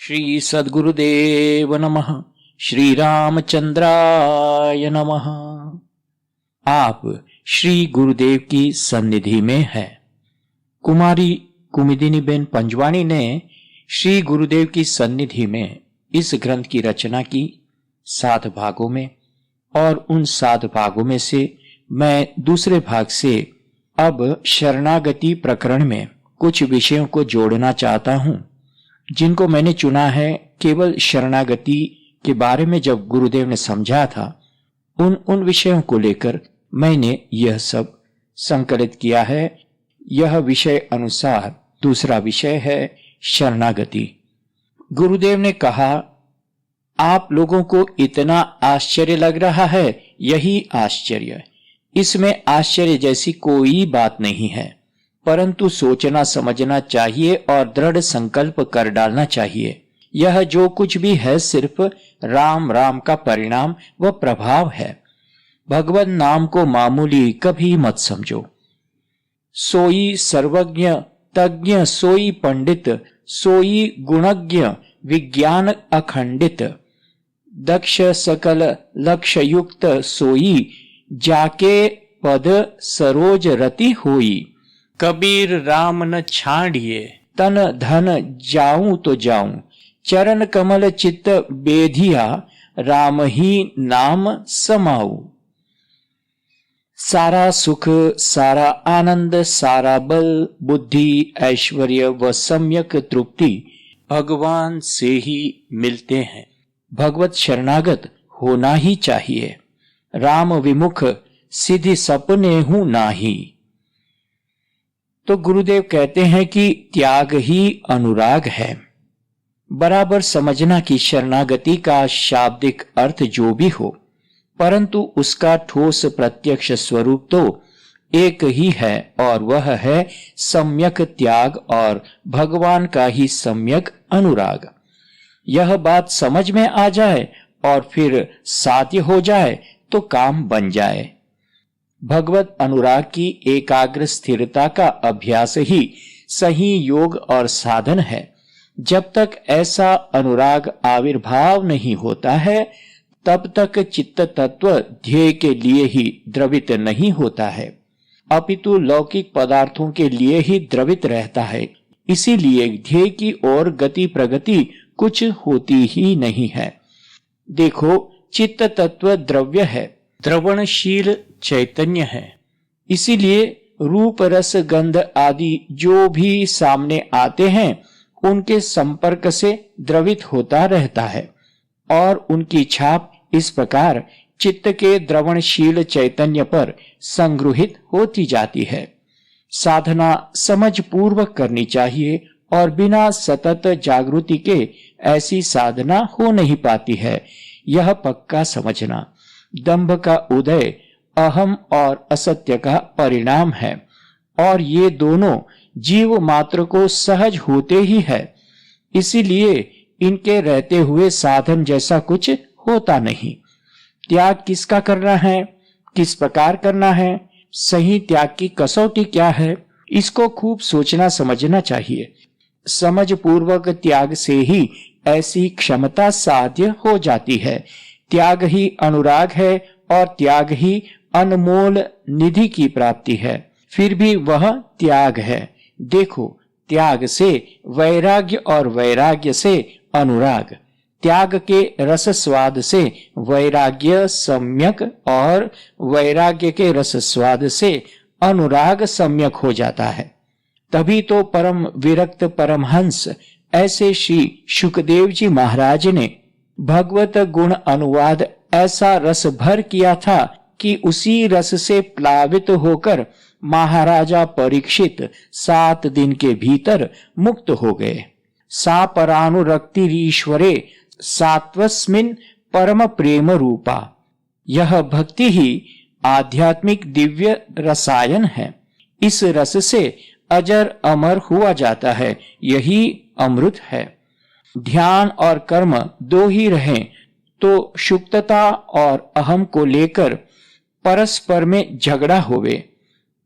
श्री सद्गुरुदेव नमः। श्री रामचंद्राय नमः। आप श्री गुरुदेव की सन्निधि में हैं। कुमारी कुमुदिनी बेन पंजवाणी ने श्री गुरुदेव की सन्निधि में इस ग्रंथ की रचना की 7 भागों में, और उन 7 भागों में से मैं दूसरे भाग से अब शरणागति प्रकरण में कुछ विषयों को जोड़ना चाहता हूं, जिनको मैंने चुना है केवल शरणागति के बारे में। जब गुरुदेव ने समझा था उन विषयों को लेकर मैंने यह सब संकलित किया है। यह विषय अनुसार दूसरा विषय है शरणागति। गुरुदेव ने कहा, आप लोगों को इतना आश्चर्य लग रहा है, यही आश्चर्य। इसमें आश्चर्य जैसी कोई बात नहीं है, परंतु सोचना समझना चाहिए और दृढ़ संकल्प कर डालना चाहिए। यह जो कुछ भी है सिर्फ राम राम का परिणाम व प्रभाव है। भगवत नाम को मामूली कभी मत समझो। सोई सर्वज्ञ तज्ञ, सोई पंडित, सोई गुणज्ञ, विज्ञान अखंडित, दक्ष सकल लक्ष्य युक्त, सोई जाके पद सरोज रति होई। कबीर राम न छाड़िए, तन धन जाऊं तो जाऊं, चरण कमल चित्त बेधिया, राम ही नाम समाऊ। सारा सुख, सारा आनंद, सारा बल, बुद्धि, ऐश्वर्य व सम्यक तृप्ति भगवान से ही मिलते हैं। भगवत शरणागत होना ही चाहिए। राम विमुख सिद्धि सपने हूं नाही। तो गुरुदेव कहते हैं कि त्याग ही अनुराग है। बराबर समझना कि शरणागति का शाब्दिक अर्थ जो भी हो, परंतु उसका ठोस प्रत्यक्ष स्वरूप तो एक ही है, और वह है सम्यक त्याग और भगवान का ही सम्यक अनुराग। यह बात समझ में आ जाए और फिर साध्य हो जाए तो काम बन जाए। भगवत अनुराग की एकाग्र स्थिरता का अभ्यास ही सही योग और साधन है। जब तक ऐसा अनुराग आविर्भाव नहीं होता है, तब तक चित्त तत्व ध्येय के लिए ही द्रवित नहीं होता है, अपितु लौकिक पदार्थों के लिए ही द्रवित रहता है। इसीलिए ध्येय की ओर गति प्रगति कुछ होती ही नहीं है। देखो, चित्त तत्व द्रव्य है, द्रवणशील चैतन्य है। इसीलिए रूप रस गंध आदि जो भी सामने आते हैं, उनके संपर्क से द्रवित होता रहता है, और उनकी छाप इस प्रकार चित्त के द्रवणशील चैतन्य पर संगृहित होती जाती है। साधना समझ पूर्वक करनी चाहिए, और बिना सतत जागृति के ऐसी साधना हो नहीं पाती है। यह पक्का समझना। दंभ का उदय अहम और असत्य का परिणाम है, और ये दोनों जीव मात्र को सहज होते ही है। इसीलिए इनके रहते हुए साधन जैसा कुछ होता नहीं। त्याग किसका करना है, किस प्रकार करना है, सही त्याग की कसौटी क्या है, इसको खूब सोचना समझना चाहिए। समझ पूर्वक त्याग से ही ऐसी क्षमता साध्य हो जाती है। त्याग ही अनुराग है, और त्याग ही अनमोल निधि की प्राप्ति है। फिर भी वह त्याग है। देखो, त्याग से वैराग्य और वैराग्य से अनुराग, त्याग के रस स्वाद से वैराग्य सम्यक, और वैराग्य के रस स्वाद से अनुराग सम्यक हो जाता है। तभी तो परम विरक्त परमहंस ऐसे श्री शुकदेव जी महाराज ने भगवत गुण अनुवाद ऐसा रस भर किया था कि उसी रस से प्लावित होकर महाराजा परीक्षित 7 दिन के भीतर मुक्त हो गए। सापरानुरक्तिरीश्वरे सात्वस्मिन् परम प्रेम रूपा। यह भक्ति ही आध्यात्मिक दिव्य रसायन है। इस रस से अजर अमर हुआ जाता है। यही अमृत है। ध्यान और कर्म दो ही रहें तो शुक्तता और अहम को लेकर परस्पर में झगड़ा होवे।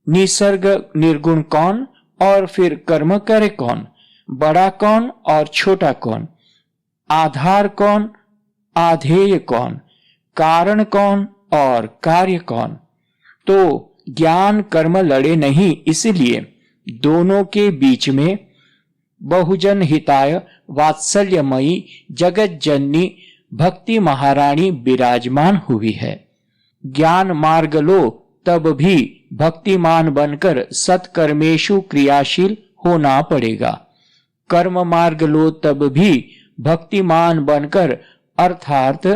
निसर्ग निर्गुण कौन, और फिर कर्म करे कौन, बड़ा कौन और छोटा कौन, आधार कौन, आधेय कौन, कारण कौन और कार्य कौन। तो ज्ञान कर्म लड़े नहीं, इसलिए दोनों के बीच में बहुजन हिताय वात्सल्यमयी जगत जननी भक्ति महारानी विराजमान हुई है। ज्ञान मार्ग लो तब भी भक्तिमान बनकर सत्कर्मेषु क्रियाशील होना पड़ेगा। कर्म मार्ग लो तब भी भक्तिमान बनकर अर्थात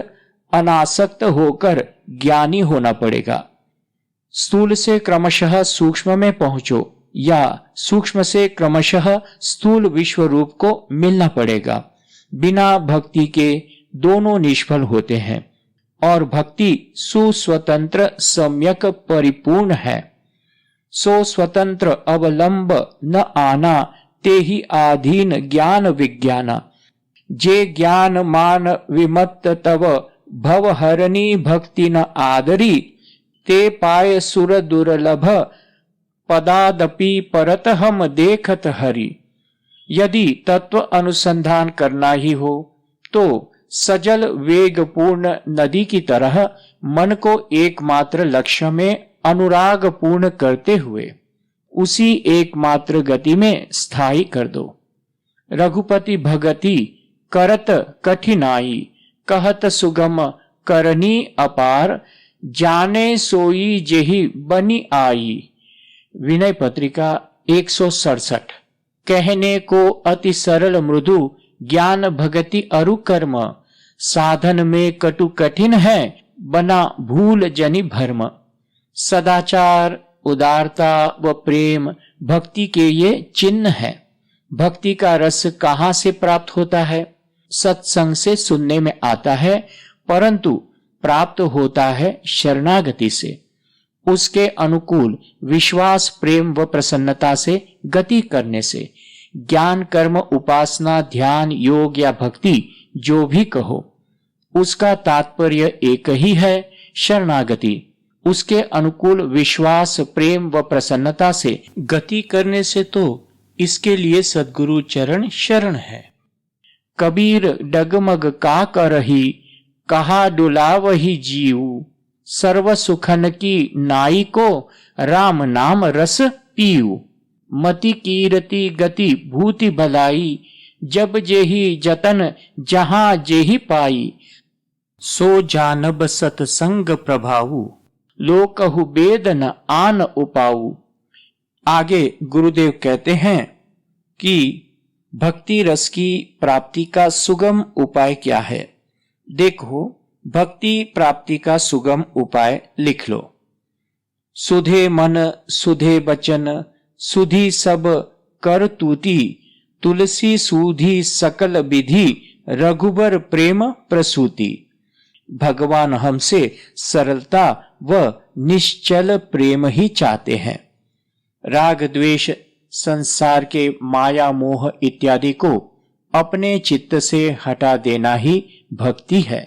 अनासक्त होकर ज्ञानी होना पड़ेगा। स्थूल से क्रमशः सूक्ष्म में पहुंचो या सूक्ष्म से क्रमशः स्थूल विश्व रूप को मिलना पड़ेगा। बिना भक्ति के दोनों निष्फल होते हैं और भक्ति सुस्वतंत्र सम्यक परिपूर्ण है। सो स्वतंत्र अवलंब न आना ते ही आधीन ज्ञान विज्ञाना। जे ज्ञान मान विमत्त तव भवहरणी भक्ति न आदरी। ते पाय सुर दुर्लभ पदादपि परत हम देखत हरि। यदि तत्व अनुसंधान करना ही हो तो सजल वेगपूर्ण नदी की तरह मन को एकमात्र लक्ष्य में अनुराग पूर्ण करते हुए उसी एकमात्र गति में स्थायी कर दो। रघुपति भगति करत कठिनाई कहत सुगम करनी अपार। जाने सोई जेहि बनी आई। विनय पत्रिका 167। कहने को अति सरल मृदु ज्ञान भगति अरु कर्म। साधन में कटु कठिन है बना भूल जनि भर्म। सदाचार उदारता व प्रेम भक्ति के ये चिन्ह है। भक्ति का रस कहाँ से प्राप्त होता है? सत्संग से सुनने में आता है, परंतु प्राप्त होता है शरणागति से। उसके अनुकूल विश्वास प्रेम व प्रसन्नता से गति करने से। ज्ञान कर्म उपासना ध्यान योग या भक्ति जो भी कहो, उसका तात्पर्य एक ही है, शरणागति। उसके अनुकूल विश्वास प्रेम व प्रसन्नता से गति करने से तो इसके लिए सद्गुरु चरण शरण है। कबीर डगमग का करही कहा डुला वही जीव। सर्व सुखन की नाई को राम नाम रस पीऊ। मति कीरति गति भूति भलाई जब जेहि जतन जहां जेहि पाई। सो जानब सतसंग प्रभाऊ लोकहु बेद न आन उपाऊ। आगे गुरुदेव कहते हैं कि भक्ति रस की प्राप्ति का सुगम उपाय क्या है। देखो, भक्ति प्राप्ति का सुगम उपाय लिख लो। सुधे मन सुधे बचन सुधी सब कर तूती। तुलसी सूधी सकल विधि रघुबर प्रेम प्रसूति। भगवान हमसे सरलता व निश्चल प्रेम ही चाहते हैं। राग द्वेष संसार के माया मोह इत्यादि को अपने चित्त से हटा देना ही भक्ति है।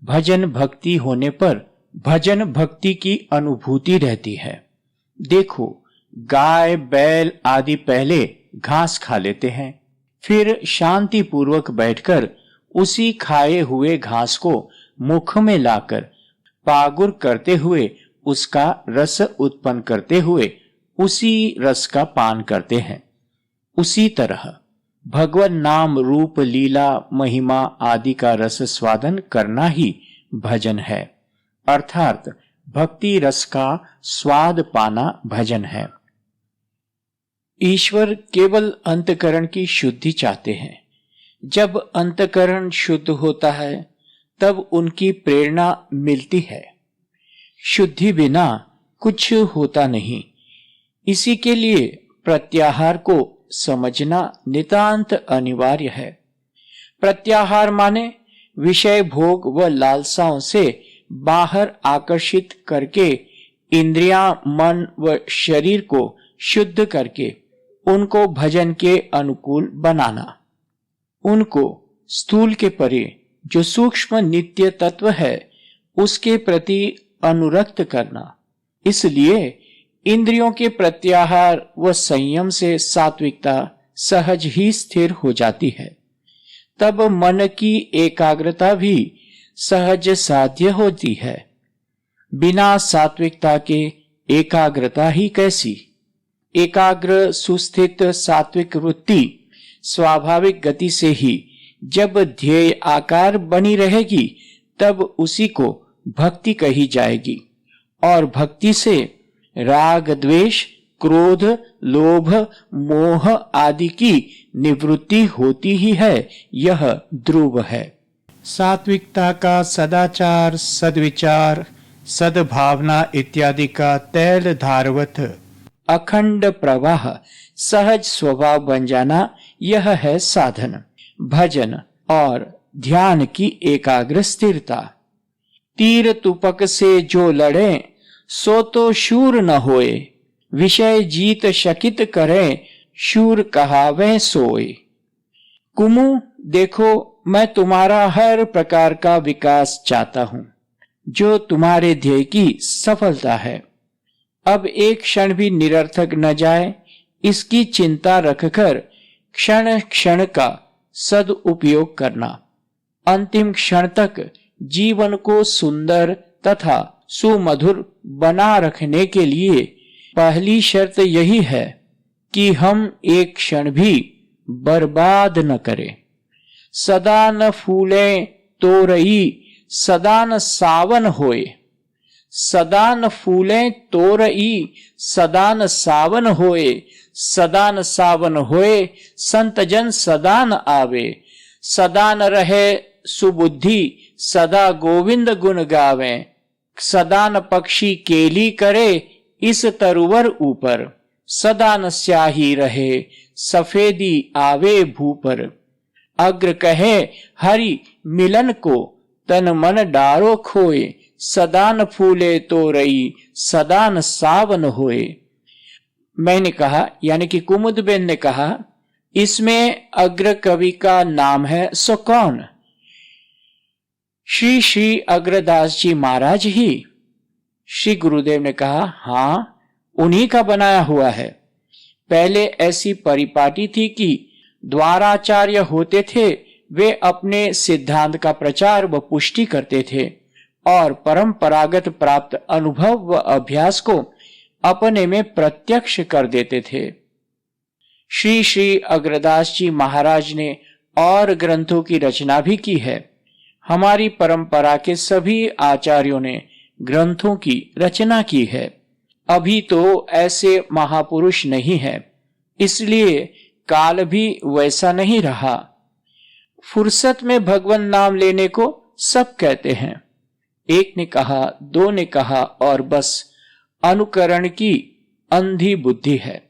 भजन भक्ति होने पर भजन भक्ति की अनुभूति रहती है। देखो, गाय बैल आदि पहले घास खा लेते हैं, फिर शांति पूर्वक बैठकर उसी खाए हुए घास को मुख में लाकर पागुर करते हुए उसका रस उत्पन्न करते हुए उसी रस का पान करते हैं। उसी तरह भगवान नाम रूप लीला महिमा आदि का रस स्वादन करना ही भजन है, अर्थात भक्ति रस का स्वाद पाना भजन है। ईश्वर केवल अंतकरण की शुद्धि चाहते हैं। जब अंतकरण शुद्ध होता है तब उनकी प्रेरणा मिलती है। शुद्धि बिना कुछ होता नहीं। इसी के लिए प्रत्याहार को समझना नितांत अनिवार्य है। प्रत्याहार माने विषय भोग व लालसाओं से बाहर आकर्षित करके इंद्रियां मन व शरीर को शुद्ध करके उनको भजन के अनुकूल बनाना। उनको स्थूल के परे जो सूक्ष्म नित्य तत्व है उसके प्रति अनुरक्त करना। इसलिए इंद्रियों के प्रत्याहार व संयम से सात्विकता सहज ही स्थिर हो जाती है तब मन की एकाग्रता भी सहज साध्य होती है। बिना सात्विकता के एकाग्रता ही कैसी। एकाग्र सुस्थित सात्विक वृत्ति स्वाभाविक गति से ही जब ध्येय आकार बनी रहेगी तब उसी को भक्ति कही जाएगी, और भक्ति से राग द्वेष क्रोध लोभ मोह आदि की निवृत्ति होती ही है, यह ध्रुव है। सात्विकता का सदाचार सद्विचार सद्भावना इत्यादि का तैल धारवत अखंड प्रवाह सहज स्वभाव बन जाना, यह है साधन। भजन और ध्यान की एकाग्र स्थिरता। तीर तुपक से जो लड़े सो तो शूर न होए, विषय जीत शकित करे शूर कहावे सोए। कुमु देखो, मैं तुम्हारा हर प्रकार का विकास चाहता हूं, जो तुम्हारे ध्येय की सफलता है। अब एक क्षण भी निरर्थक न जाए, इसकी चिंता रखकर क्षण क्षण का सदुपयोग करना। अंतिम क्षण तक जीवन को सुंदर तथा सुमधुर बना रखने के लिए पहली शर्त यही है कि हम एक क्षण भी बर्बाद न करें। सदा न फूले तोरई सदा न सावन होए, सदा न फूले तोरई सदा न सावन होए, सदा न सावन होए संत जन सदा न आवे, सदा न रहे सुबुद्धि सदा गोविंद गुण गावे, सदा न पक्षी केली करे इस तरुवर ऊपर, सदा न स्याही रहे सफेदी आवे भूपर। अग्र कहे हरि मिलन को तन मन डारो खोए, सदा न फूले तो रई सदा न सावन होए। मैंने कहा, यानी कि कुमुदबेन ने कहा, इसमें अग्र कवि का नाम है सो कौन? श्री श्री अग्रदास जी महाराज ही। श्री गुरुदेव ने कहा, हाँ, उन्हीं का बनाया हुआ है। पहले ऐसी परिपाटी थी कि द्वाराचार्य होते थे, वे अपने सिद्धांत का प्रचार व पुष्टि करते थे और परंपरागत प्राप्त अनुभव व अभ्यास को अपने में प्रत्यक्ष कर देते थे। श्री श्री अग्रदास जी महाराज ने और ग्रंथों की रचना भी की है। हमारी परंपरा के सभी आचार्यों ने ग्रंथों की रचना की है। अभी तो ऐसे महापुरुष नहीं है, इसलिए काल भी वैसा नहीं रहा। फुर्सत में भगवान नाम लेने को सब कहते हैं। एक ने कहा, दो ने कहा, और बस अनुकरण की अंधी बुद्धि है।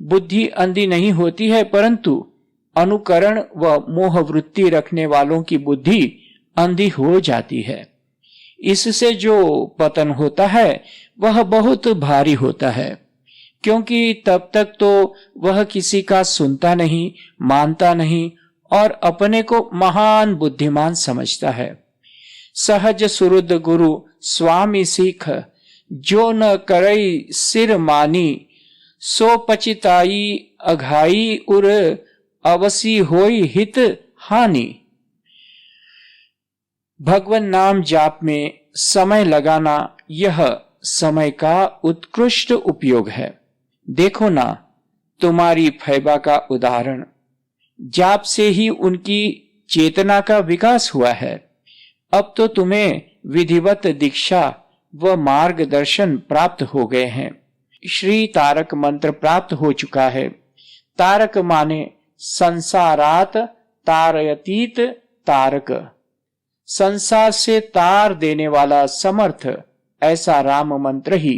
बुद्धि अंधी नहीं होती है, परंतु अनुकरण व मोह वृत्ति रखने वालों की बुद्धि अंधी हो जाती है। इससे जो पतन होता है वह बहुत भारी होता है, क्योंकि तब तक तो वह किसी का सुनता नहीं, मानता नहीं और अपने को महान बुद्धिमान समझता है। सहज सुरुद गुरु स्वामी सीख, जो न करई सिर मानी, सो पचिताई अघाई उर, अवसी होई हित हानि। भगवान नाम जाप में समय लगाना यह समय का उत्कृष्ट उपयोग है। देखो ना, तुम्हारी फैबा का उदाहरण, जाप से ही उनकी चेतना का विकास हुआ है। अब तो तुम्हें विधिवत दीक्षा व मार्गदर्शन प्राप्त हो गए हैं। श्री तारक मंत्र प्राप्त हो चुका है। तारक माने संसारात तारयतीत तारक, संसार से तार देने वाला समर्थ, ऐसा राम मंत्र ही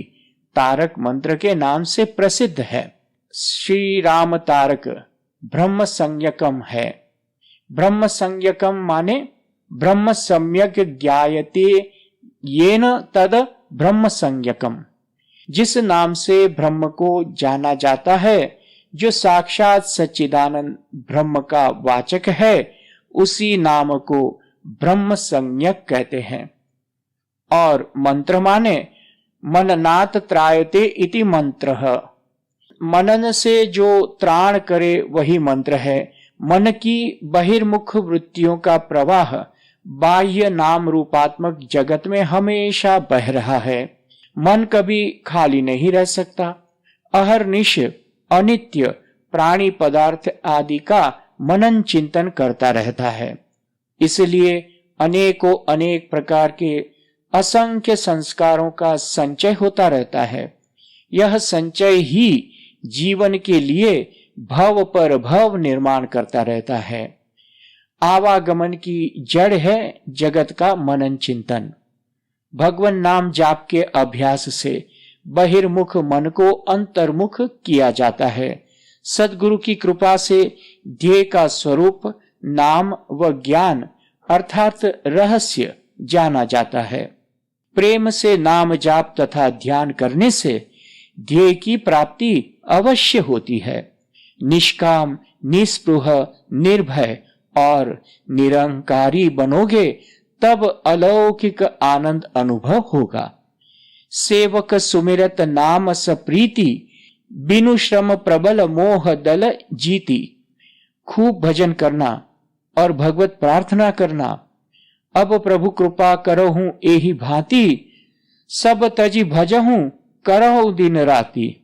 तारक मंत्र के नाम से प्रसिद्ध है। श्री राम तारक ब्रह्म संज्ञकम है। ब्रह्म संज्ञकम माने ब्रह्म सम्यक ज्ञायते येन तद ब्रह्म संज्ञकम, जिस नाम से ब्रह्म को जाना जाता है, जो साक्षात सच्चिदानंद ब्रह्म का वाचक है, उसी नाम को ब्रह्म संज्ञक कहते हैं। और मंत्र माने मननात् त्रायते इति मंत्र, मनन से जो त्राण करे वही मंत्र है। मन की बहिर्मुख वृत्तियों का प्रवाह बाह्य नाम रूपात्मक जगत में हमेशा बह रहा है। मन कभी खाली नहीं रह सकता, अहर्निश अनित्य प्राणी पदार्थ आदि का मनन चिंतन करता रहता है। इसलिए अनेकों अनेक प्रकार के असंख्य संस्कारों का संचय होता रहता है। यह संचय ही जीवन के लिए भव पर भव निर्माण करता रहता है। आवागमन की जड़ है जगत का मनन चिंतन। भगवान नाम जाप के अभ्यास से बहिर्मुख मन को अंतर्मुख किया जाता है। सद्गुरु की कृपा से ध्येय का स्वरूप नाम व ज्ञान अर्थात रहस्य जाना जाता है। प्रेम से नाम जाप तथा ध्यान करने से ध्येय की प्राप्ति अवश्य होती है। निष्काम, निस्पृह, निर्भय और निरंकारी बनोगे तब अलौकिक आनंद अनुभव होगा। सेवक सुमिरत नाम सप्रीति, बिनु श्रम प्रबल मोह दल जीती। खूब भजन करना और भगवत प्रार्थना करना। अब प्रभु कृपा करहूं एहि भांति, सब तजी भजहूं करहु दिन राति।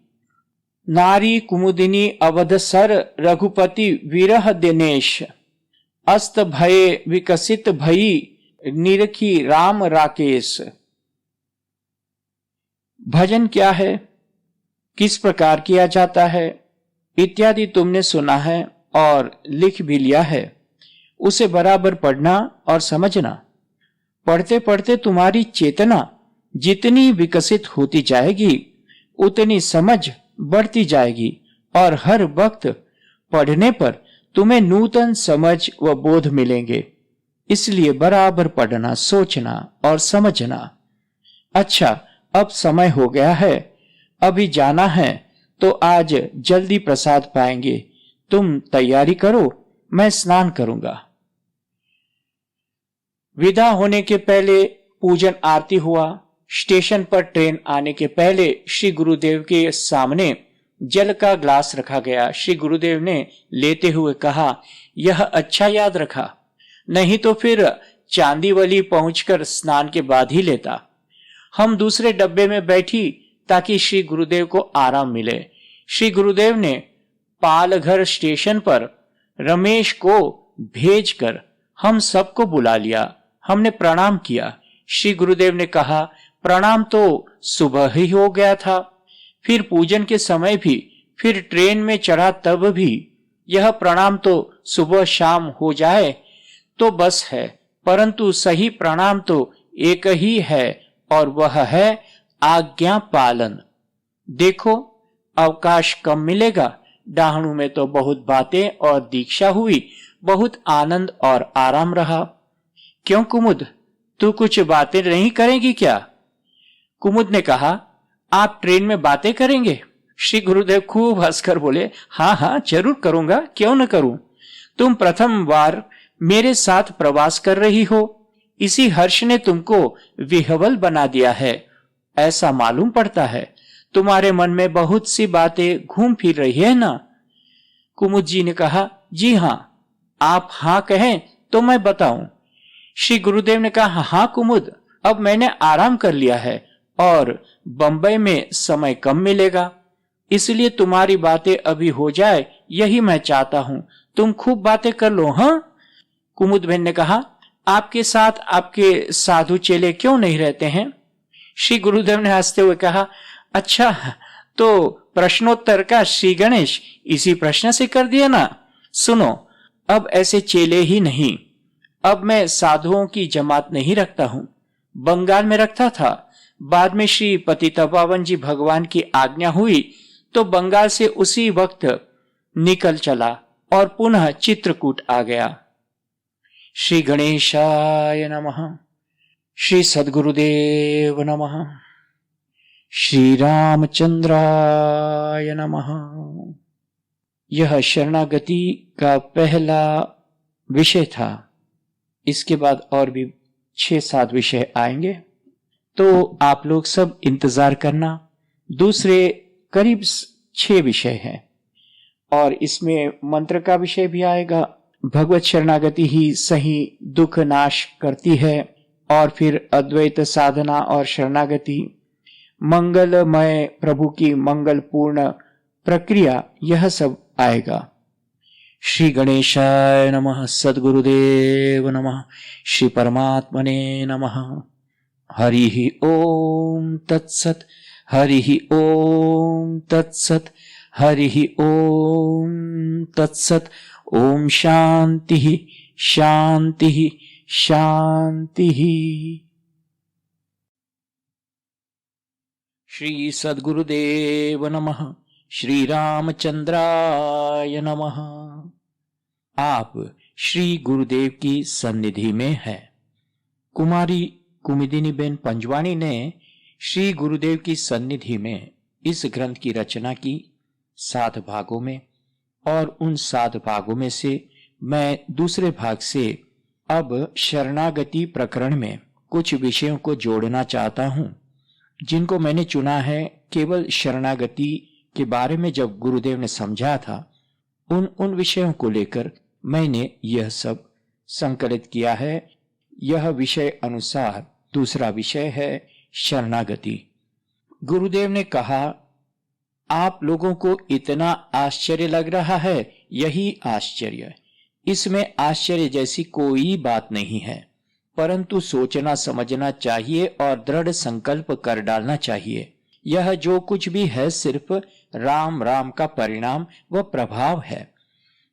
नारी कुमुदिनी अवध सर, रघुपति विरह दिनेश। अस्त भये विकसित भई, निरखी राम राकेश। भजन क्या है, किस प्रकार किया जाता है इत्यादि तुमने सुना है और लिख भी लिया है। उसे बराबर पढ़ना और समझना। पढ़ते पढ़ते तुम्हारी चेतना जितनी विकसित होती जाएगी उतनी समझ बढ़ती जाएगी और हर वक्त पढ़ने पर तुम्हें नूतन समझ व बोध मिलेंगे। इसलिए बराबर पढ़ना, सोचना और समझना। अच्छा, अब समय हो गया है, अभी जाना है तो आज जल्दी प्रसाद पाएंगे। तुम तैयारी करो, मैं स्नान करूंगा। विदा होने के पहले पूजन आरती हुआ। स्टेशन पर ट्रेन आने के पहले श्री गुरुदेव के सामने जल का ग्लास रखा गया। श्री गुरुदेव ने लेते हुए कहा, यह अच्छा याद रखा, नहीं तो फिर चांदीवली पहुंचकर स्नान के बाद ही लेता। हम दूसरे डब्बे में बैठी ताकि श्री गुरुदेव को आराम मिले। श्री गुरुदेव ने पालघर स्टेशन पर रमेश को भेजकर हम सबको बुला लिया। हमने प्रणाम किया। श्री गुरुदेव ने कहा, प्रणाम तो सुबह ही हो गया था, फिर पूजन के समय भी, फिर ट्रेन में चढ़ा तब भी। यह प्रणाम तो सुबह शाम हो जाए तो बस है, परंतु सही प्रणाम तो एक ही है और वह है आज्ञा पालन। देखो, अवकाश कम मिलेगा। डाहणु में तो बहुत बातें और दीक्षा हुई, बहुत आनंद और आराम रहा। क्यों कुमुद, तू कुछ बातें नहीं करेगी क्या? कुमुद ने कहा, आप ट्रेन में बातें करेंगे? श्री गुरुदेव खूब हंसकर बोले, हाँ हाँ जरूर करूंगा, क्यों न करूं। तुम प्रथम बार मेरे साथ प्रवास कर रही हो, इसी हर्ष ने तुमको विह्वल बना दिया है, ऐसा मालूम पड़ता है। तुम्हारे मन में बहुत सी बातें घूम फिर रही है ना? कुमुद जी ने कहा, जी हाँ। आप हाँ कहें तो मैं बताऊं। श्री गुरुदेव ने कहा, हाँ कुमुद, अब मैंने आराम कर लिया है और बंबई में समय कम मिलेगा, इसलिए तुम्हारी बातें अभी हो जाए, यही मैं चाहता हूं। तुम खूब बातें कर लो। हाँ? कुमुद बहन ने कहा, आपके साथ आपके साधु चेले क्यों नहीं रहते हैं? श्री गुरुदेव ने हंसते हुए कहा, अच्छा तो प्रश्नोत्तर का श्री गणेश इसी प्रश्न से कर दिया ना। सुनो, अब ऐसे चेले ही नहीं, अब मैं साधुओं की जमात नहीं रखता हूं। बंगाल में रखता था, बाद में श्री पतितपावन जी भगवान की आज्ञा हुई तो बंगाल से उसी वक्त निकल चला और पुनः चित्रकूट आ गया। श्री गणेशाय नमः। श्री सद्गुरुदेव नमः। श्री रामचंद्राय नमः। यह शरणागति का पहला विषय था। इसके बाद और भी 6-7 विषय आएंगे, तो आप लोग सब इंतजार करना। दूसरे करीब 6 विषय हैं और इसमें मंत्र का विषय भी आएगा। भगवत शरणागति ही सही दुख नाश करती है। और फिर अद्वैत साधना और शरणागति, मंगलमय प्रभु की मंगलपूर्ण प्रक्रिया, यह सब आएगा। श्री गणेशाय नमः। सद्गुरुदेव नमः। श्री परमात्मने नमः। हरि ओम तत्सत। हरि ओम तत्सत। हरि ओम तत्सत। ओम शांति शांति शांति। श्री सद्गुरुदेव नमः। श्री रामचंद्राय नमः। आप श्री गुरुदेव की सन्निधि में है। कुमारी कुमुदिनी बेन पंजवाणी ने श्री गुरुदेव की सन्निधि में इस ग्रंथ की रचना की 7 भागों में, और उन 7 भागों में से मैं दूसरे भाग से अब शरणागति प्रकरण में कुछ विषयों को जोड़ना चाहता हूं, जिनको मैंने चुना है केवल शरणागति के बारे में। जब गुरुदेव ने समझा था, उन विषयों को लेकर मैंने यह सब संकलित किया है। यह विषय अनुसार दूसरा विषय है शरणागति। गुरुदेव ने कहा, आप लोगों को इतना आश्चर्य लग रहा है, यही आश्चर्य। इसमें आश्चर्य जैसी कोई बात नहीं है, परंतु सोचना समझना चाहिए और दृढ़ संकल्प कर डालना चाहिए। यह जो कुछ भी है सिर्फ राम राम का परिणाम व प्रभाव है।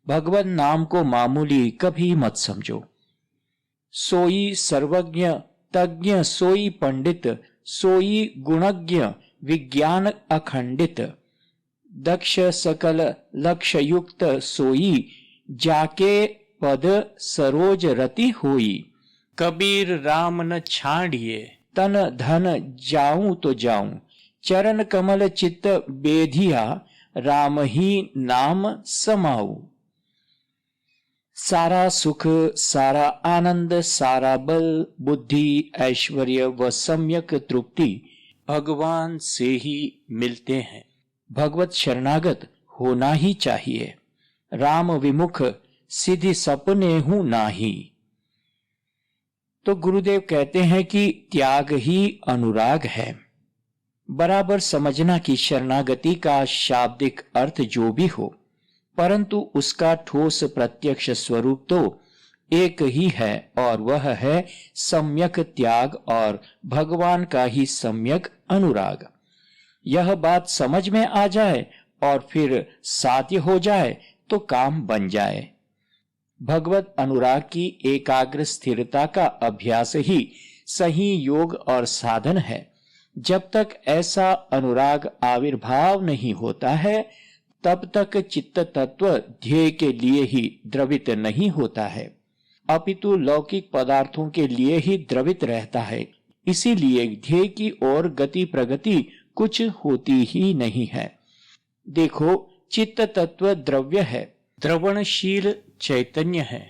भगवत नाम को मामूली कभी मत समझो। सोई सर्वज्ञ तज्ञ, सोई पंडित, सोई गुणज्ञ, विज्ञान अखंडित, दक्ष सकल लक्ष्य युक्त, सोई जाके पद सरोज रति होई। कबीर राम न छाड़िए, तन धन जाऊं तो जाऊं, चरण कमल चित्त बेधिया, राम ही नाम समाऊ। सारा सुख, सारा आनंद, सारा बल, बुद्धि, ऐश्वर्य व सम्यक तृप्ति भगवान से ही मिलते हैं। भगवत शरणागत होना ही चाहिए। राम विमुख सिद्धि सपने हूं नाही। तो गुरुदेव कहते हैं कि त्याग ही अनुराग है। बराबर समझना कि शरणागति का शाब्दिक अर्थ जो भी हो, परंतु उसका ठोस प्रत्यक्ष स्वरूप तो एक ही है, और वह है सम्यक त्याग और भगवान का ही सम्यक अनुराग। यह बात समझ में आ जाए और फिर साध्य हो जाए तो काम बन जाए। भगवत अनुराग की एकाग्र स्थिरता का अभ्यास ही सही योग और साधन है। जब तक ऐसा अनुराग आविर्भाव नहीं होता है, तब तक चित्त तत्व ध्येय के लिए ही द्रवित नहीं होता है, अपितु लौकिक पदार्थों के लिए ही द्रवित रहता है। इसीलिए ध्येय की ओर गति प्रगति कुछ होती ही नहीं है। देखो, चित्त तत्व द्रव्य है, द्रवणशील चैतन्य है।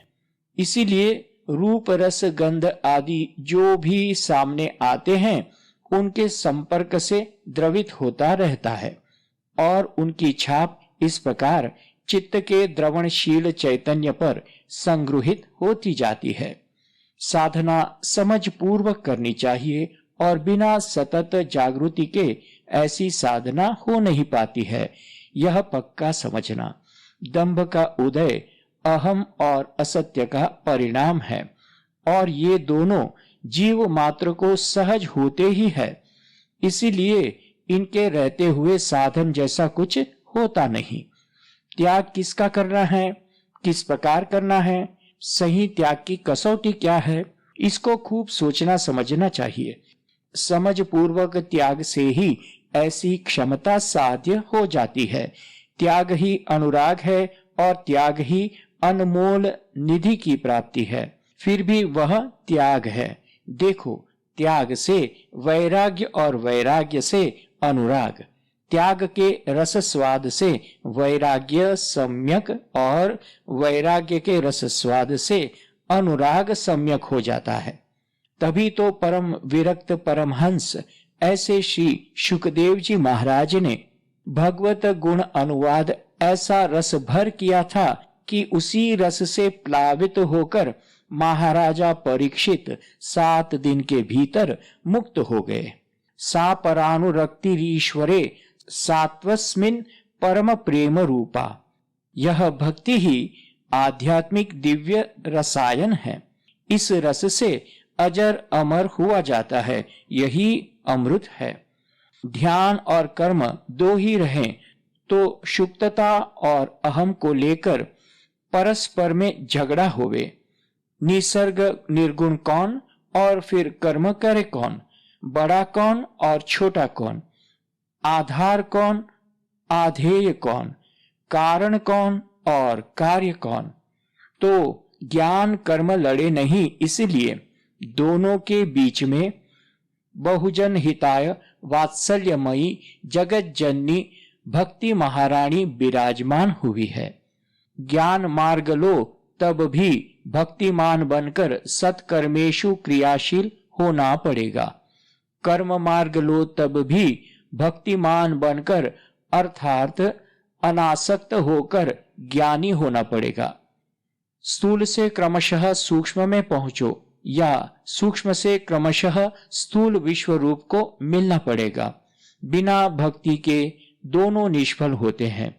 इसीलिए रूप रस गंध आदि जो भी सामने आते हैं, उनके संपर्क से द्रवित होता रहता है, और उनकी छाप इस प्रकार चित्त के द्रवणशील चैतन्य पर संगृहित होती जाती है। साधना समझ पूर्वक करनी चाहिए, और बिना सतत जागृति के ऐसी साधना हो नहीं पाती है। यह पक्का समझना। दंभ का उदय अहम और असत्य का परिणाम है, और ये दोनों जीव मात्र को सहज होते ही है। इसीलिए इनके रहते हुए साधन जैसा कुछ होता नहीं। त्याग किसका करना है, किस प्रकार करना है, सही त्याग की कसौटी क्या है, इसको खूब सोचना समझना चाहिए। समझ पूर्वक त्याग से ही ऐसी क्षमता साध्य हो जाती है। त्याग ही अनुराग है, और त्याग ही अनमोल निधि की प्राप्ति है। फिर भी वह त्याग है। देखो, त्याग से वैराग्य और वैराग्य से अनुराग, त्याग के रस स्वाद से वैराग्य सम्यक और वैराग्य के रस स्वाद से अनुराग सम्यक हो जाता है। तभी तो परम विरक्त परमहंस ऐसे श्री शुकदेव जी महाराज ने भगवत गुण अनुवाद ऐसा रस भर किया था कि उसी रस से प्लावित होकर महाराजा परीक्षित 7 दिन के भीतर मुक्त हो गए। सा परानुरक्तिरीश्वरे सात्वस्मिन् परम प्रेम रूपा। यह भक्ति ही आध्यात्मिक दिव्य रसायन है। इस रस से अजर अमर हुआ जाता है, यही अमृत है। ध्यान और कर्म दो ही रहें तो शुक्तता और अहम को लेकर परस्पर में झगड़ा होवे। निसर्ग निर्गुण कौन और फिर कर्म करे कौन, बड़ा कौन और छोटा कौन, आधार कौन आधेय कौन, कारण कौन और कार्य कौन। तो ज्ञान कर्म लड़े नहीं, इसलिए दोनों के बीच में बहुजन हिताय वात्सल्यमयी जगत जननी भक्ति महारानी विराजमान हुई है। ज्ञान मार्ग लो तब भी भक्तिमान बनकर सत्कर्मेषु क्रियाशील होना पड़ेगा। कर्म मार्ग लो तब भी भक्तिमान बनकर अर्थात अनासक्त होकर ज्ञानी होना पड़ेगा। स्थूल से क्रमशः सूक्ष्म में पहुंचो या सूक्ष्म से क्रमशः स्थूल विश्व रूप को मिलना पड़ेगा। बिना भक्ति के दोनों निष्फल होते हैं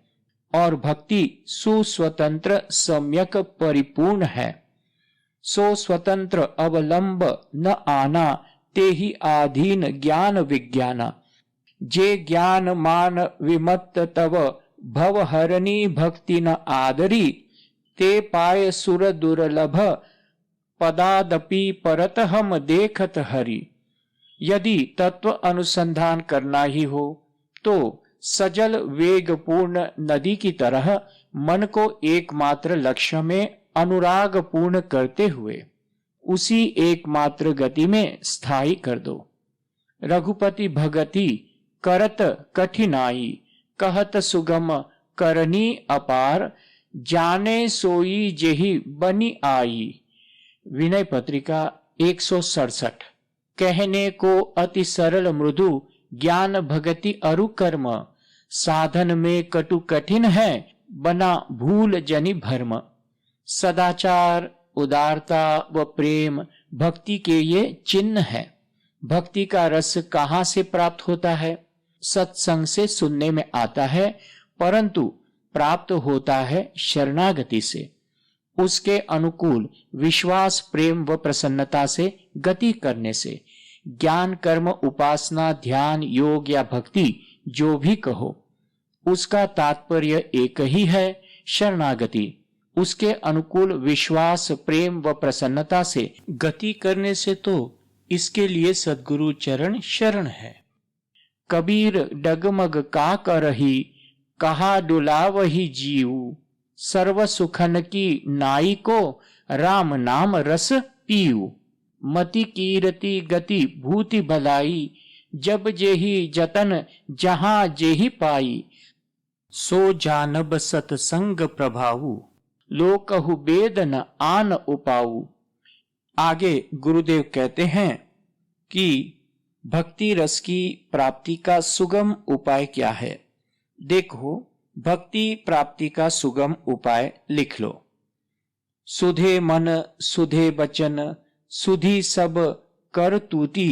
और भक्ति सुस्वतंत्र सम्यक परिपूर्ण है। सो स्वतंत्र अवलंब न आना ते ही आधीन ज्ञान विज्ञाना। जे ज्ञान मान विमत्त तव भवहरणी भक्ति न आदरी ते पाय सुर दुर्लभ पदादपि परत हम देखत हरि। यदि तत्व अनुसंधान करना ही हो तो सजल वेगपूर्ण नदी की तरह मन को एकमात्र लक्ष्य में अनुराग पूर्ण करते हुए उसी एकमात्र गति में स्थायी कर दो। रघुपति भगति करत कठिनाई कहत सुगम करनी अपार जाने सोई जेहि बनी आई। विनय पत्रिका 167। कहने को अति सरल मृदु ज्ञान भगति अरु कर्म साधन में कटु कठिन है बना भूल जनि भर्म। सदाचार उदारता व प्रेम भक्ति के ये चिन्ह है। भक्ति का रस कहाँ से प्राप्त होता है? सत्संग से सुनने में आता है, परंतु प्राप्त होता है शरणागति से। उसके अनुकूल विश्वास प्रेम व प्रसन्नता से गति करने से। ज्ञान कर्म उपासना ध्यान योग या भक्ति जो भी कहो, उसका तात्पर्य एक ही है, शरणागति। उसके अनुकूल विश्वास प्रेम व प्रसन्नता से गति करने से तो इसके लिए सद्गुरु चरण शरण है। कबीर डगमग का करही कहा डुलावही जीव सर्व सुखन की नाई को राम नाम रस पीऊ। मति कीरति गति भूति भलाई जब जेहि जतन जहां जेहि पाई सो जानब सतसंग प्रभाऊ लोकहु बेद न आन उपाऊ। आगे गुरुदेव कहते हैं कि भक्ति रस की प्राप्ति का सुगम उपाय क्या है। देखो, भक्ति प्राप्ति का सुगम उपाय लिख लो। सुधे मन सुधे बचन सुधी सब कर तूती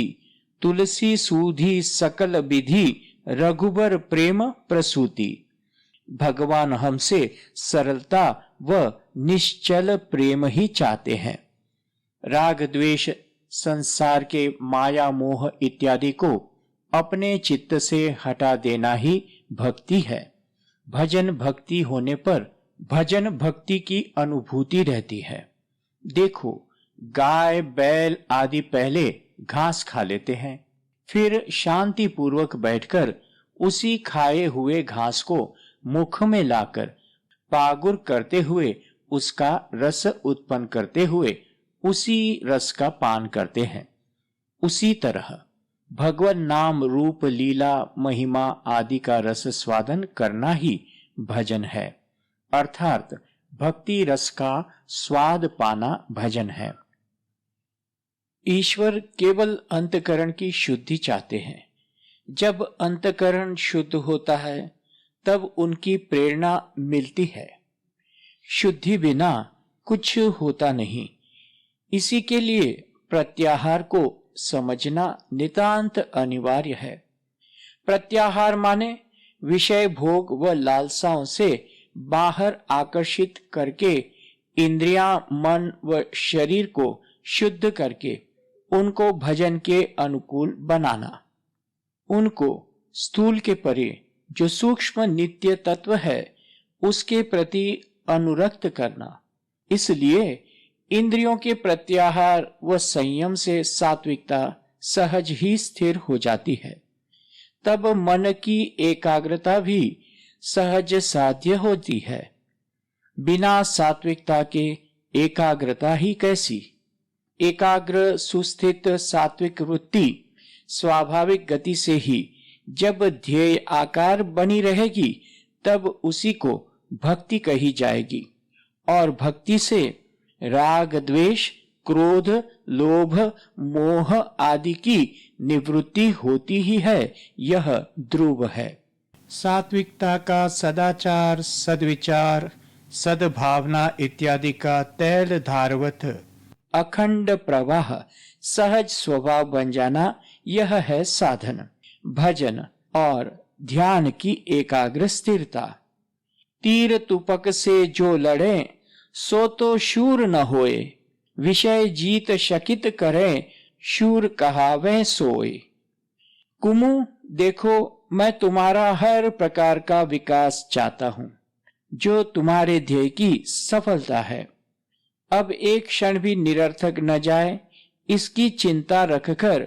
तुलसी सूधी सकल विधि रघुबर प्रेम प्रसूति। भगवान हमसे सरलता व निश्चल प्रेम ही चाहते हैं। राग द्वेष संसार के माया मोह इत्यादि को अपने चित्त से हटा देना ही भक्ति है। भजन भक्ति होने पर भजन भक्ति की अनुभूति रहती है। देखो, गाय बैल आदि पहले घास खा लेते हैं, फिर शांति पूर्वक बैठकर उसी खाए हुए घास को मुख में लाकर पागुर करते हुए उसका रस उत्पन्न करते हुए उसी रस का पान करते हैं। उसी तरह भगवान नाम रूप लीला महिमा आदि का रस स्वादन करना ही भजन है, अर्थात भक्ति रस का स्वाद पाना भजन है। ईश्वर केवल अंतकरण की शुद्धि चाहते हैं। जब अंतकरण शुद्ध होता है तब उनकी प्रेरणा मिलती है। शुद्धि बिना कुछ होता नहीं। इसी के लिए प्रत्याहार को समझना नितांत अनिवार्य है। प्रत्याहार माने विषय भोग व लालसाओं से बाहर आकर्षित करके इंद्रियां, मन व शरीर को शुद्ध करके उनको भजन के अनुकूल बनाना, उनको स्थूल के परे जो सूक्ष्म नित्य तत्व है उसके प्रति अनुरक्त करना। इसलिए इंद्रियों के प्रत्याहार व संयम से सात्विकता सहज ही स्थिर हो जाती है। तब मन की एकाग्रता भी सहज साध्य होती है। बिना सात्विकता के एकाग्रता ही कैसी। एकाग्र सुस्थित सात्विक वृत्ति स्वाभाविक गति से ही जब ध्येय आकार बनी रहेगी तब उसी को भक्ति कही जाएगी। और भक्ति से राग, द्वेष, क्रोध, लोभ, मोह आदि की निवृत्ति होती ही है, यह ध्रुव है। सात्विकता का सदाचार, सद्विचार, सद्भावना इत्यादि का तैल धारवत अखंड प्रवाह सहज स्वभाव बन जाना, यह है साधन, भजन और ध्यान की एकाग्र स्थिरता। तीर तुपक से जो लड़े सो तो शूर न होए, विषय जीत शकित करें शूर कहावे सोए। कुमु देखो, मैं तुम्हारा हर प्रकार का विकास चाहता हूं, जो तुम्हारे ध्येय की सफलता है। अब एक क्षण भी निरर्थक न जाए, इसकी चिंता रखकर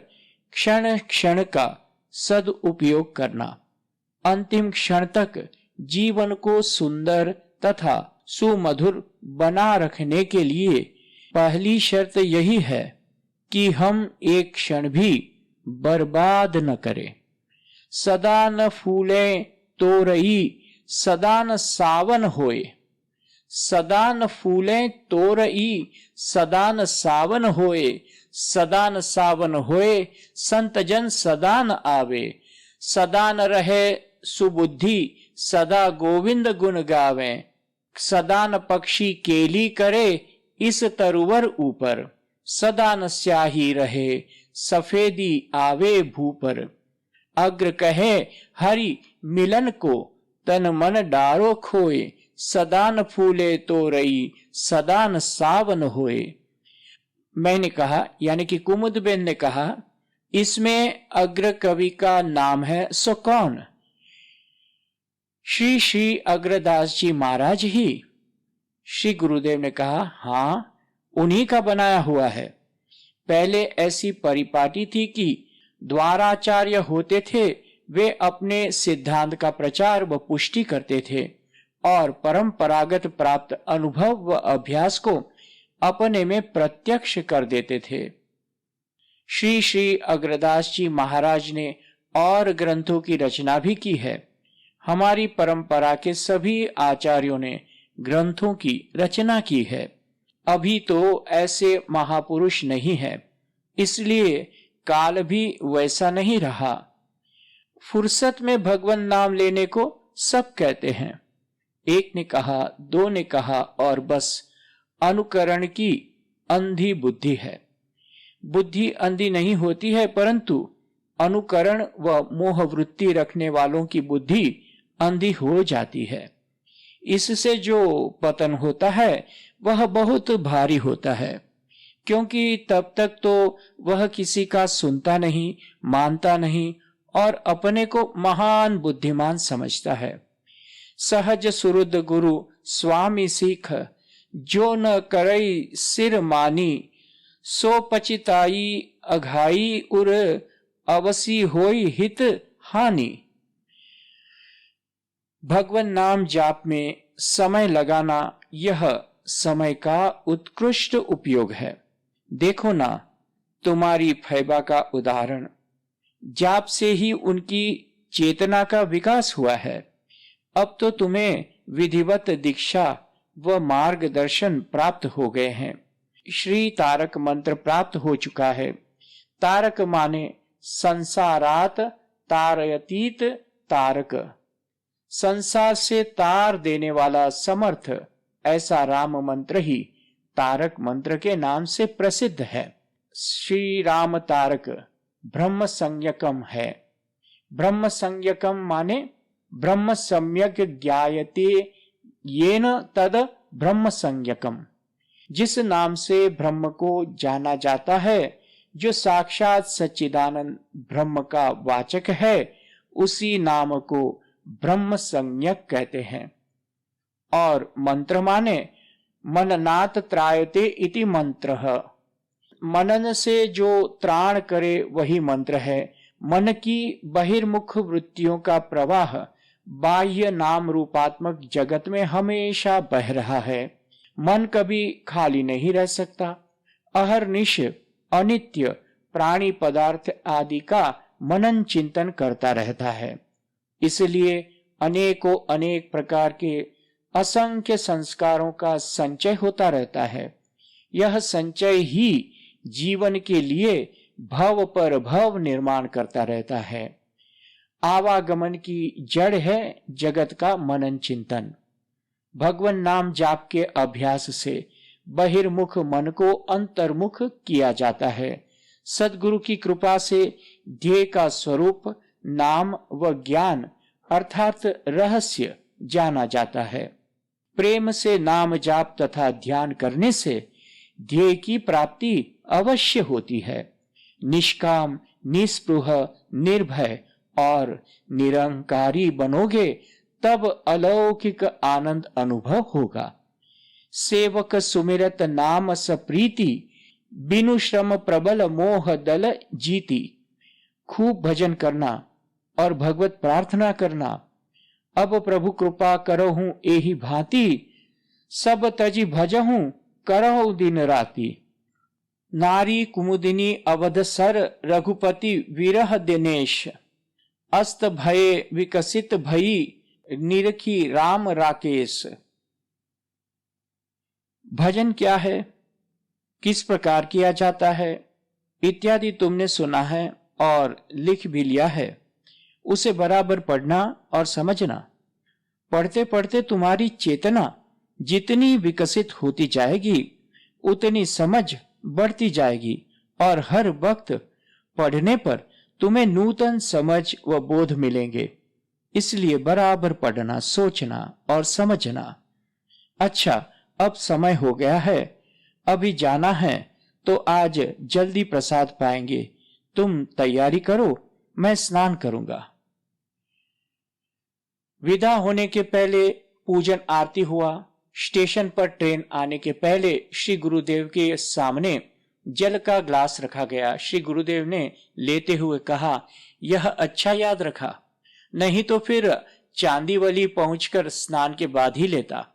क्षण क्षण का सदुपयोग करना। अंतिम क्षण तक जीवन को सुंदर तथा सुमधुर बना रखने के लिए पहली शर्त यही है कि हम एक क्षण भी बर्बाद न करें। सदा न फूले तोरई सदा न सावन होए, सदा न फूले तोरई सदा न सावन होए, सदा न सावन होए संत जन सदा न आवे, सदा न रहे सुबुद्धि सदा गोविंद गुण गावे, सदा न पक्षी केली करे इस तरुवर ऊपर, सदा न स्याही रहे सफेदी आवे भूपर। अग्र कहे हरि मिलन को तन मन डारो खोए, सदा न फूले तोरई सदा न सावन होए। मैंने कहा, यानी कि कुमुदबेन ने कहा, इसमें अग्र कवि का नाम है सो कौन? श्री श्री अग्रदास जी महाराज ही। श्री गुरुदेव ने कहा, हाँ, उन्हीं का बनाया हुआ है। पहले ऐसी परिपाटी थी कि द्वाराचार्य होते थे, वे अपने सिद्धांत का प्रचार व पुष्टि करते थे और परंपरागत प्राप्त अनुभव व अभ्यास को अपने में प्रत्यक्ष कर देते थे। श्री श्री अग्रदास जी महाराज ने और ग्रंथों की रचना भी की है। हमारी परंपरा के सभी आचार्यों ने ग्रंथों की रचना की है। अभी तो ऐसे महापुरुष नहीं है, इसलिए काल भी वैसा नहीं रहा। फुर्सत में भगवान नाम लेने को सब कहते हैं। एक ने कहा, दो ने कहा और बस अनुकरण की अंधी बुद्धि है। बुद्धि अंधी नहीं होती है, परंतु अनुकरण व मोह वृत्ति रखने वालों की बुद्धि अंधी हो जाती है। इससे जो पतन होता है वह बहुत भारी होता है, क्योंकि तब तक तो वह किसी का सुनता नहीं, मानता नहीं और अपने को महान बुद्धिमान समझता है। सहज सुरुद गुरु स्वामी सीख, जो न करई सिर मानी, सो पचिताई अघाई उर, अवसी होई हित हानि। भगवान नाम जाप में समय लगाना यह समय का उत्कृष्ट उपयोग है। देखो ना, तुम्हारी फैबा का उदाहरण, जाप से ही उनकी चेतना का विकास हुआ है। अब तो तुम्हें विधिवत दीक्षा व मार्गदर्शन प्राप्त हो गए हैं। श्री तारक मंत्र प्राप्त हो चुका है। तारक माने संसारात तारयतीत तारक, संसार से तार देने वाला समर्थ ऐसा राम मंत्र ही तारक मंत्र के नाम से प्रसिद्ध है। श्री राम तारक ब्रह्म संज्ञकम है। ब्रह्म संज्ञकम माने ब्रह्म सम्यक ज्ञायते येन तद ब्रह्म संज्ञकम। जिस नाम से ब्रह्म को जाना जाता है, जो साक्षात सच्चिदानंद ब्रह्म का वाचक है, उसी नाम को ब्रह्म संज्ञक कहते हैं। और मंत्र माने मननात् त्रायते इति मंत्रः। मनन से जो त्राण करे वही मंत्र है। मन की बहिर्मुख वृत्तियों का प्रवाह बाह्य नाम रूपात्मक जगत में हमेशा बह रहा है। मन कभी खाली नहीं रह सकता। अहर्निश अनित्य प्राणी पदार्थ आदि का मनन चिंतन करता रहता है। इसलिए अनेकों अनेक प्रकार के असंख्य संस्कारों का संचय होता रहता है। यह संचय ही जीवन के लिए भव पर भव निर्माण करता रहता है। आवागमन की जड़ है जगत का मनन चिंतन। भगवान नाम जाप के अभ्यास से बहिर्मुख मन को अंतर्मुख किया जाता है। सद्गुरु की कृपा से ध्येय का स्वरूप नाम व ज्ञान अर्थात रहस्य जाना जाता है। प्रेम से नाम जाप तथा ध्यान करने से ध्येय की प्राप्ति अवश्य होती है। निष्काम, निस्पृह, निर्भय और निरंकारी बनोगे तब अलौकिक आनंद अनुभव होगा। सेवक सुमिरत नाम सप्रीति, बिनु श्रम प्रबल मोह दल जीती। खूब भजन करना और भगवत प्रार्थना करना। अब प्रभु कृपा करहूं एहि भांति, सब तजी भजहूं करहु दिन राति। नारी कुमुदिनी अवध सर, रघुपति विरह दिनेश। अस्त भये विकसित भई, निरखी राम राकेश। भजन क्या है, किस प्रकार किया जाता है इत्यादि तुमने सुना है और लिख भी लिया है। उसे बराबर पढ़ना और समझना। पढ़ते पढ़ते तुम्हारी चेतना जितनी विकसित होती जाएगी उतनी समझ बढ़ती जाएगी और हर वक्त पढ़ने पर तुम्हें नूतन समझ व बोध मिलेंगे। इसलिए बराबर पढ़ना, सोचना और समझना। अच्छा, अब समय हो गया है, अभी जाना है, तो आज जल्दी प्रसाद पाएंगे। तुम तैयारी करो, मैं स्नान करूंगा। विदा होने के पहले पूजन आरती हुआ। स्टेशन पर ट्रेन आने के पहले श्री गुरुदेव के सामने जल का ग्लास रखा गया। श्री गुरुदेव ने लेते हुए कहा, यह अच्छा याद रखा, नहीं तो फिर चांदीवली पहुंचकर स्नान के बाद ही लेता।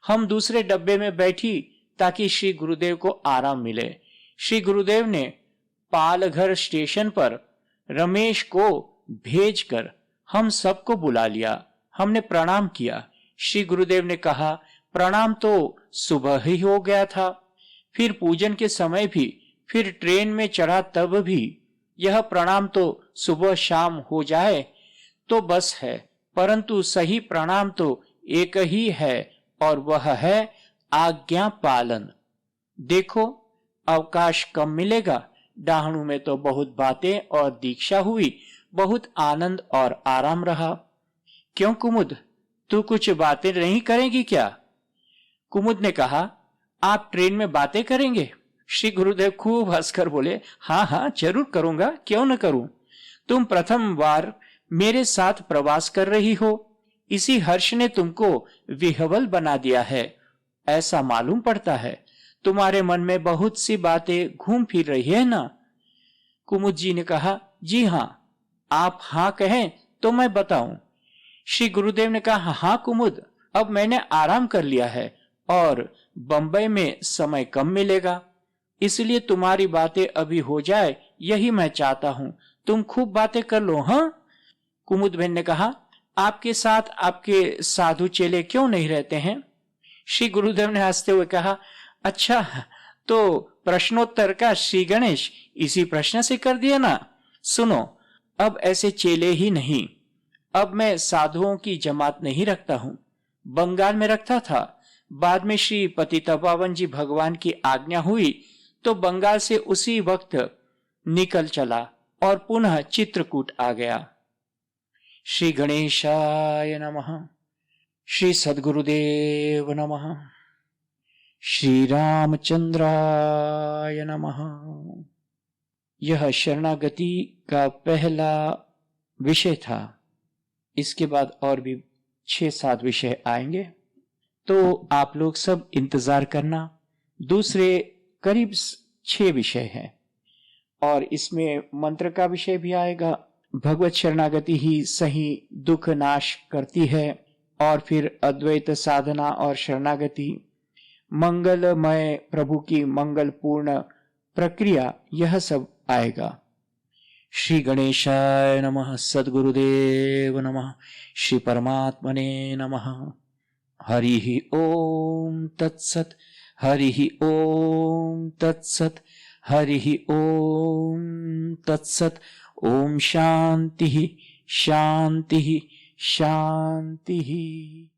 हम दूसरे डब्बे में बैठी ताकि श्री गुरुदेव को आराम मिले। श्री गुरुदेव ने पालघर स्टेशन पर रमेश को भेजकर हम सबको बुला लिया। हमने प्रणाम किया। श्री गुरुदेव ने कहा, प्रणाम तो सुबह ही हो गया था, फिर पूजन के समय भी, फिर ट्रेन में चढ़ा तब भी। यह प्रणाम तो सुबह शाम हो जाए तो बस है, परंतु सही प्रणाम तो एक ही है और वह है आज्ञा पालन। देखो, अवकाश कम मिलेगा। डाहणु में तो बहुत बातें और दीक्षा हुई, बहुत आनंद और आराम रहा। क्यों कुमुद, तू कुछ बातें नहीं करेगी क्या? कुमुद ने कहा, आप ट्रेन में बातें करेंगे? श्री गुरुदेव खूब हंसकर बोले, हाँ हाँ जरूर करूंगा, क्यों न करूं। तुम प्रथम बार मेरे साथ प्रवास कर रही हो, इसी हर्ष ने तुमको विह्वल बना दिया है, ऐसा मालूम पड़ता है। तुम्हारे मन में बहुत सी बातें घूम फिर रही है ना? कुमुद जी ने कहा, जी हाँ। आप हाँ कहें तो मैं बताऊं। श्री गुरुदेव ने कहा, हाँ कुमुद, अब मैंने आराम कर लिया है और बंबई में समय कम मिलेगा, इसलिए तुम्हारी बातें अभी हो जाए, यही मैं चाहता हूं। तुम खूब बातें कर लो। हाँ, कुमुद बहन ने कहा, आपके साथ आपके साधु चेले क्यों नहीं रहते हैं? श्री गुरुदेव ने हंसते हुए कहा, अच्छा तो प्रश्नोत्तर का श्री गणेश इसी प्रश्न से कर दिया ना। सुनो, अब ऐसे चेले ही नहीं, अब मैं साधुओं की जमात नहीं रखता हूँ। बंगाल में रखता था। बाद में श्री पतितपावन जी भगवान की आज्ञा हुई तो बंगाल से उसी वक्त निकल चला और पुनः चित्रकूट आ गया। श्री गणेशाय नमः। श्री सद्गुरुदेव नमः। श्री रामचंद्राय नमः। यह शरणागति का पहला विषय था। इसके बाद और भी 6-7 विषय आएंगे, तो आप लोग सब इंतजार करना। दूसरे करीब 6 विषय हैं और इसमें मंत्र का विषय भी आएगा। भगवत शरणागति ही सही दुख नाश करती है। और फिर अद्वैत साधना और शरणागति, मंगलमय प्रभु की मंगलपूर्ण प्रक्रिया, यह सब आएगा। श्री गणेशाय नमः। सद्गुरुदेव नमः। श्री परमात्मने नमः। हरि ओम तत्सत। हरि ओम तत्सत। हरि ओम तत्सत। ओम शांति शांति शांति।